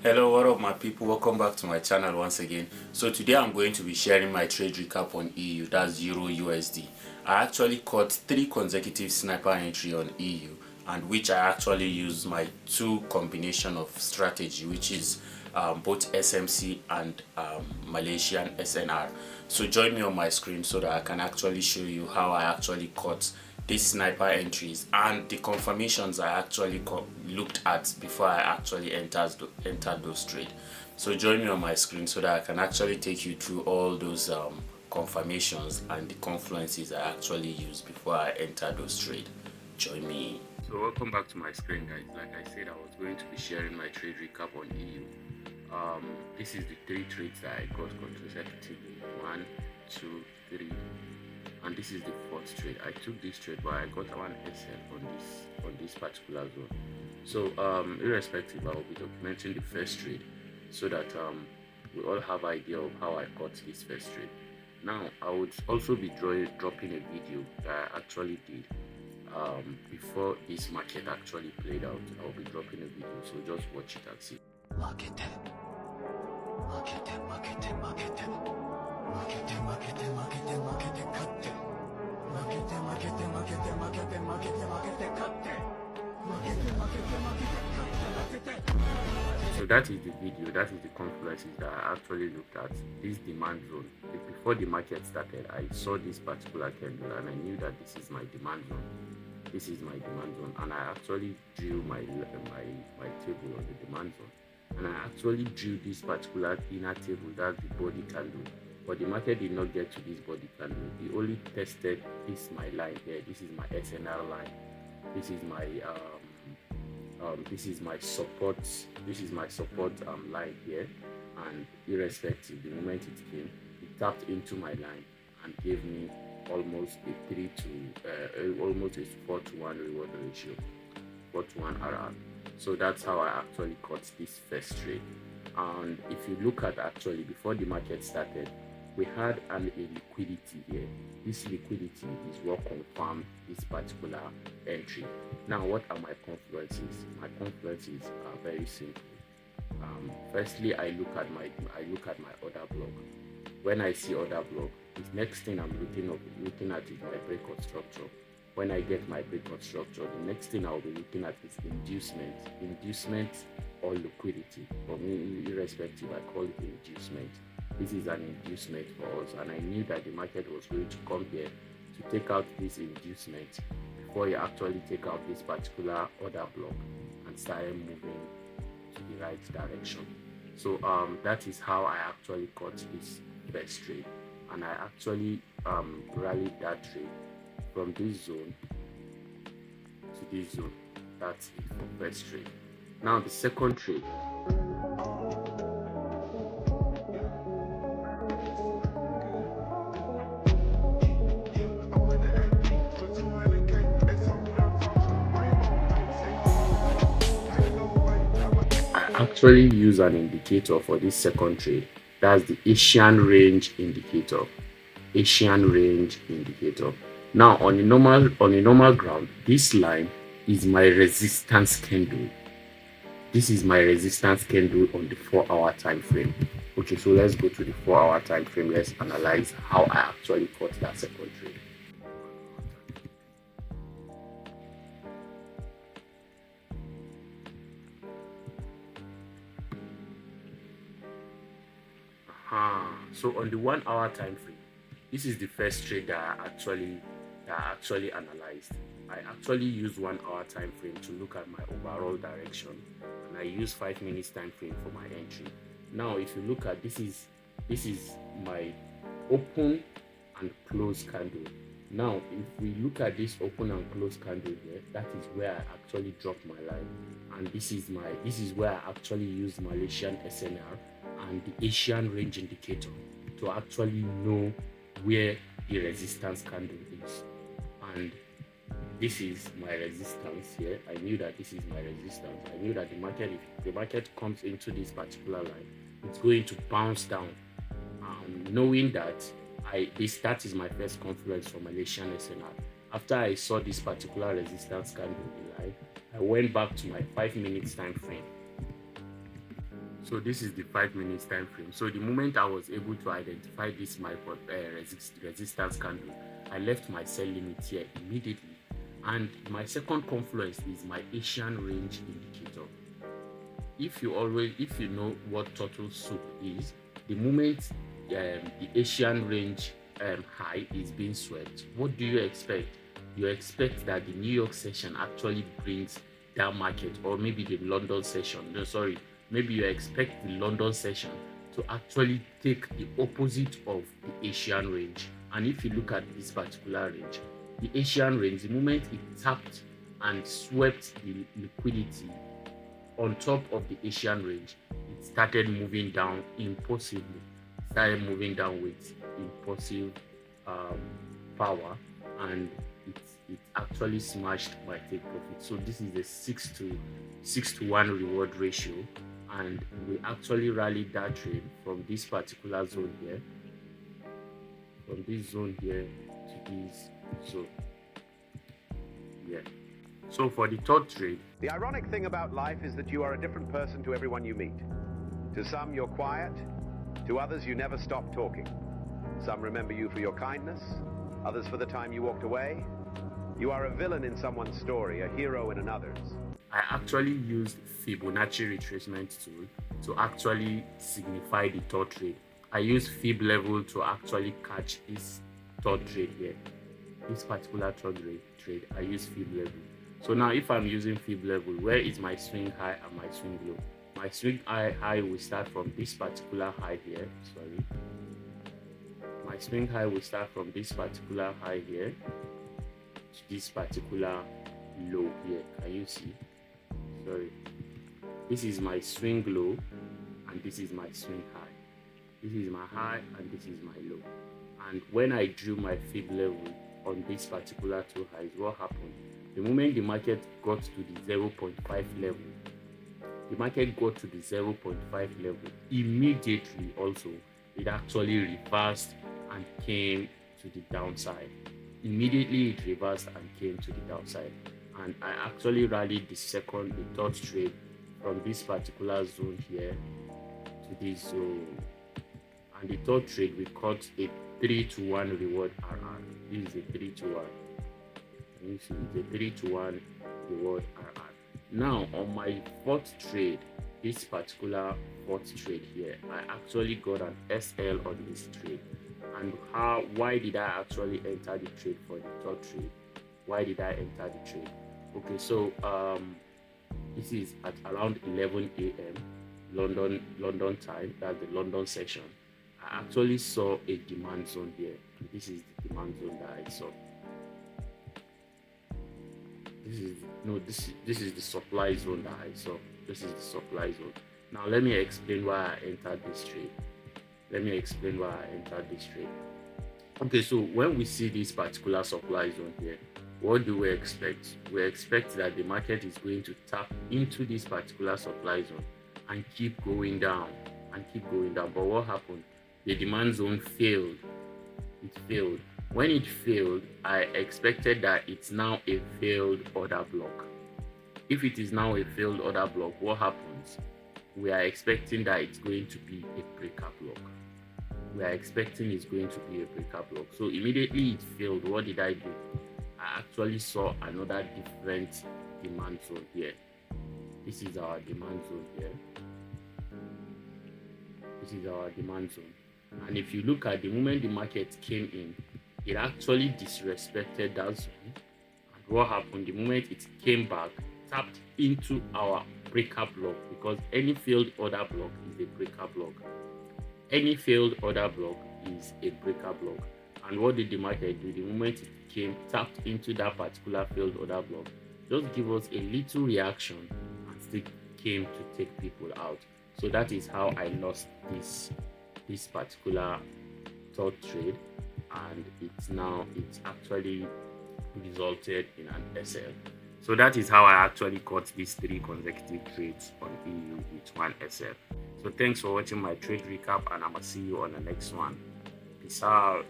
Hello, what up my people, welcome back to my channel once again. So today I'm going to be sharing my trade recap on EU, that's Euro USD. I actually caught 3 consecutive sniper entry on EU, and which I actually used my 2 combination of strategy, which is both SMC and Malaysian SNR. So join me on my screen so that I can actually show you how I actually caught these sniper entries and the confirmations I actually looked at before I actually entered those trades. So join me on my screen so that I can actually take you through all those confirmations and the confluences I actually used before I entered those trades. Join me. So welcome back to my screen, guys. Like I said, I was going to be sharing my trade recap on EU. This is the 3 trades that I got consecutively. 1, 2, 3. And this is the 4th trade. I took this trade, but I got one SL on this particular zone. So irrespective, I will be documenting the first trade so that we all have idea of how I got this first trade. Now I would also be dropping a video that I actually did before this market actually played out. I will be dropping a video, so just watch it and see. Market. So that is the video, that is the confluences that I actually looked at. This demand zone. Before the market started, I saw this particular candle and I knew that this is my demand zone. This is my demand zone, and I actually drew my table on the demand zone. And I actually drew this particular inner table, that's the body candle, but the market did not get to this body candle. It only tested this my line here. This is my SNR line. This is my support. This is my support line here, and irrespective, the moment it came, it tapped into my line and gave me almost a 4-to-1 reward ratio, 4-to-1 RR. So that's how I actually caught this first trade. And if you look at actually before the market started, we had a liquidity here. This liquidity is what confirmed this particular entry. Now, what are my confluences? My confluences are very simple. Firstly, I look at my order block. When I see order block, the next thing I'm looking at is my breakout structure. When I get my breakout structure, the next thing I'll be looking at is inducement or liquidity. For me, irrespective, I call it inducement. This is an inducement for us, and I knew that the market was going to come here to take out this inducement before you actually take out this particular order block and start moving to the right direction. So that is how I actually caught this first trade, and I actually rallied that trade from this zone to this zone. That's it for first trade. Now the second trade. I actually use an indicator for this second trade. That's the Asian range indicator. Now on the normal ground, this line is my resistance candle. This is my resistance candle on the 4-hour time frame. Okay, so let's go to the 4-hour time frame. Let's analyze how I actually caught that second trade. So on the 1-hour time frame, this is the first trade that I actually analyzed. I actually used 1-hour time frame to look at my overall direction, and I used 5 minutes time frame for my entry. Now, if you look at this is my open and close candle. Now, if we look at this open and close candle here, that is where I actually dropped my line, and this is where I actually used Malaysian SNR and the Asian range indicator to actually know where the resistance candle is. And this is my resistance here. I knew that this is my resistance. I knew that if the market comes into this particular line, it's going to bounce down. Knowing that that is my first confluence for Malaysian SNR. After I saw this particular resistance candle in line, I went back to my 5 minutes time frame So this is the 5 minutes time frame. So the moment I was able to identify this my resistance candle, I left my sell limit here immediately. And my second confluence is my Asian range indicator. If you know what turtle soup is, the moment the Asian range high is being swept, what do you expect? You expect that the New York session actually brings that market, or maybe the London session. No, sorry, maybe you expect the London session to actually take the opposite of the Asian range. And if you look at this particular range, the Asian range, the moment it tapped and swept the liquidity on top of the Asian range, it started moving down impulsively. Started moving down with impulsive power, and it actually smashed my take profit. So this is a 6 to 1 reward ratio, and we actually rallied that trade from this particular zone here, from this zone here to this zone. Yeah. So for the third trade, the ironic thing about life is that you are a different person to everyone you meet. To some, you're quiet. To others, you never stop talking. Some remember you for your kindness, others for the time you walked away. You are a villain in someone's story, a hero in another's. I actually used Fibonacci retracement tool to actually signify the third trade. I used Fib level to actually catch this third trade here. This particular third trade, I use Fib level. So now if I'm using Fib level, where is my swing high and my swing low? My swing high will start from this particular high here. Sorry. My swing high will start from this particular high here to this particular low here. Can you see? Sorry. This is my swing low and this is my swing high. This is my high and this is my low. And when I drew my Fib level on this particular two highs, what happened? The moment the market got to the 0.5 level, immediately also it actually reversed and came to the downside. Immediately it reversed and came to the downside. And I actually rallied the third trade from this particular zone here to this zone. And the third trade, we caught a 3 to 1 reward RR. This is a 3 to 1. You see, it's a 3 to 1 reward RR. Now on my fourth trade, this particular fourth trade here, I actually got an SL on this trade. And why did I actually enter the trade for the third trade? Why did I enter the trade? Okay, so this is at around 11 a.m. London time. That's the London session. I actually saw a demand zone here. This is the demand zone that I saw. This is the supply zone that I saw. This is the supply zone. Now let me explain why I entered this trade. Okay, so when we see this particular supply zone here, what do we expect? We expect that the market is going to tap into this particular supply zone and keep going down. But what happened? The demand zone failed. It failed. When it failed, I expected that it's now a failed order block. If it is now a failed order block, what happens? We are expecting that it's going to be a breaker block. So immediately it failed. What did I do? I actually saw another different demand zone here. This is our demand zone here. And if you look at the moment the market came in, it actually disrespected that zone. And what happened? The moment it came back, tapped into our breaker block, because any failed order block is a breaker block. And what did the market do? The moment it came, tapped into that particular failed order block, just give us a little reaction and still came to take people out. So that is how I lost this particular third trade, and it's actually resulted in an SL. So that is how I actually caught these 3 consecutive trades on EU with 1 SL. So thanks for watching my trade recap, and I'm gonna see you on the next one. Peace out.